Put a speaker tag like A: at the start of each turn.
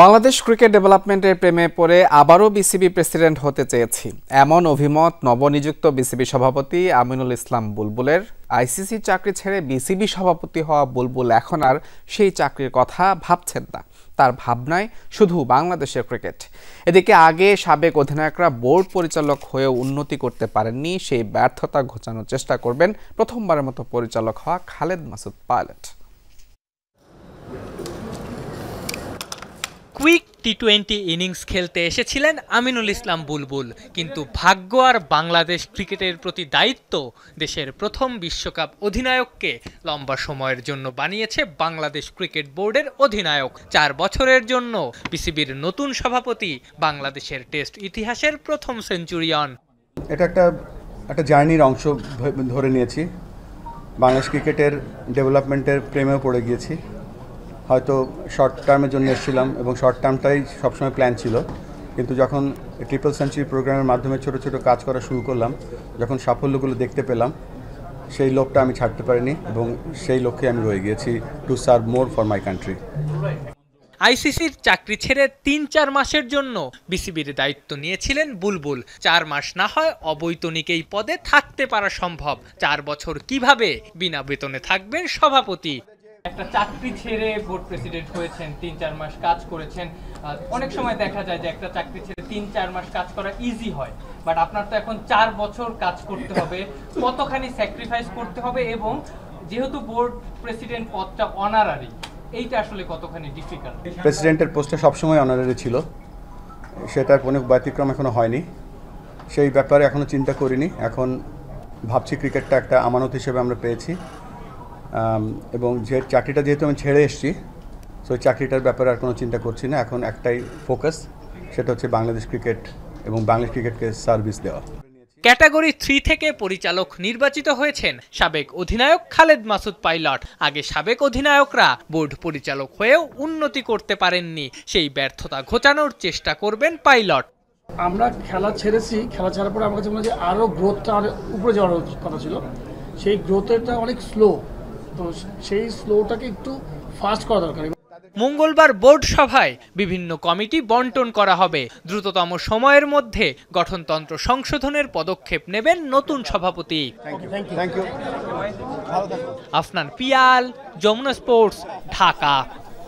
A: Bangladesh cricket ডেভেলপমেন্টের প্রেমে পড়ে আবারও বিসিবি প্রেসিডেন্ট হতে চেয়েছি, এমন অভিমত নবনিযুক্ত বিসিবি সভাপতি আমিনুল ইসলাম বুলবুলের। আইসিসি চাকরি ছেড়ে বিসিবি সভাপতি হওয়া বুলবুল এখন আর সেই চাকরির কথা ভাবছেন না। তার ভাবনায় শুধু বাংলাদেশের ক্রিকেট। এদিকে আগে সাবেক অধিনায়করা বোর্ড পরিচালক হয়েও উন্নতি করতে পারেননি, সেই ব্যর্থতা ঘোচানোর চেষ্টা করবেন প্রথমবারের মতো পরিচালক হওয়া খালেদ মাসুদ পাইলট।
B: কুইক টি-20 ইনিংস খেলতে এসেছিলেন আমিনুল ইসলাম বুলবুল, কিন্তু ভাগ্য আর বাংলাদেশ ক্রিকেটের প্রতি দায়িত্ব দেশের প্রথম বিশ্বকাপ অধিনায়ককে লম্বা সময়ের জন্য বানিয়েছে বাংলাদেশ ক্রিকেট বোর্ডের অধিনায়ক। 4 বছরের জন্য বিসিবির নতুন সভাপতি, বাংলাদেশের টেস্ট ইতিহাসের প্রথম সেঞ্চুরিয়ান।
C: এটা একটা জার্নির অংশ ধরে নিয়েছি। বাংলাদেশ ক্রিকেটের ডেভেলপমেন্টের প্রেমেও পড়ে গিয়েছি। হয়তো শর্ট টার্মের জন্য এসেছিলাম এবং শর্ট টার্মটাই সবসময় প্ল্যান ছিল, কিন্তু যখন ট্রিপল সেঞ্চুরি প্রোগ্রামের মাধ্যমে ছোট ছোট কাজ করা শুরু করলাম, যখন সাফল্যগুলো দেখতে পেলাম, সেই লোভটা আমি ছাড়তে পারিনি এবং সেই লক্ষ্যে আমি রয়ে গিয়েছি, to serve more for my country.
B: আইসিসির চাকরি ছেড়ে 3-4 মাসের জন্য বিসিবির দায়িত্ব নিয়েছিলেন বুলবুল। 4 মাস না হয় অবৈতনিক এই পদে থাকতে পারা সম্ভব। 4 বছর কিভাবে বিনা বেতনে থাকবেন সভাপতি? একটা চাকরি ছেড়ে বোর্ড প্রেসিডেন্ট হয়েছেন, 3-4 মাস কাজ করেছেন। অনেক সময় দেখা যায় যে একটা চাকরি ছেড়ে 3-4 মাস কাজ করা ইজি হয়, বাট আপনার তো এখন 4 বছর কাজ করতে হবে। কতখানি স্যাক্রিফাইস করতে হবে, এবং যেহেতু বোর্ড প্রেসিডেন্ট পদটা অনারারি, এইটা আসলে কতখানি ডিফিকাল্ট?
C: প্রেসিডেন্টের পোস্টটা সবসময় অনারারি ছিল, সেটার কোনো ব্যতিক্রম এখনো হয়নি। সেই ব্যাপারে এখনো চিন্তা করিনি। এখন ভাবছি ক্রিকেটটা একটা আমানত হিসেবে আমরা পেয়েছি, এবং যে চাকরিটা যেহেতু আমি ছেড়ে এসেছি, সো ওই চাকরিটার ব্যাপারে আর কোনো চিন্তা করছি না। এখন একটাই ফোকাস, সেটা হচ্ছে বাংলাদেশ ক্রিকেট এবং বাংলাদেশ ক্রিকেটকে সার্ভিস দেওয়া।
B: ক্যাটাগরি 3 থেকে পরিচালক নির্বাচিত হয়েছেন সাবেক অধিনায়ক খালেদ মাসুদ পাইলট। আগে সাবেক অধিনায়করা বোর্ড পরিচালক হয়েও উন্নতি করতে পারেননি, সেই ব্যর্থতা ঘোচানোর চেষ্টা করবেন পাইলট।
D: আমরা খেলা ছেড়েছি, খেলা ছাড়ার পরে আমার কাছে মনে হয় যে আরও গ্রোথটা উপরে যাওয়ার কথা ছিল। সেই গ্রোথটা অনেক স্লো, তো সেই স্লোটাকে একটু ফাস্ট করা দরকার।
B: মঙ্গলবার বোর্ড সভায় বিভিন্ন কমিটি বন্টন করা হবে। দ্রুততম সময়ের মধ্যে গঠনতন্ত্র সংশোধনের পদক্ষেপ নেবেন নতুন সভাপতি।
C: Thank you.
B: Afnan Piyal, Jamuna sports, Dhaka.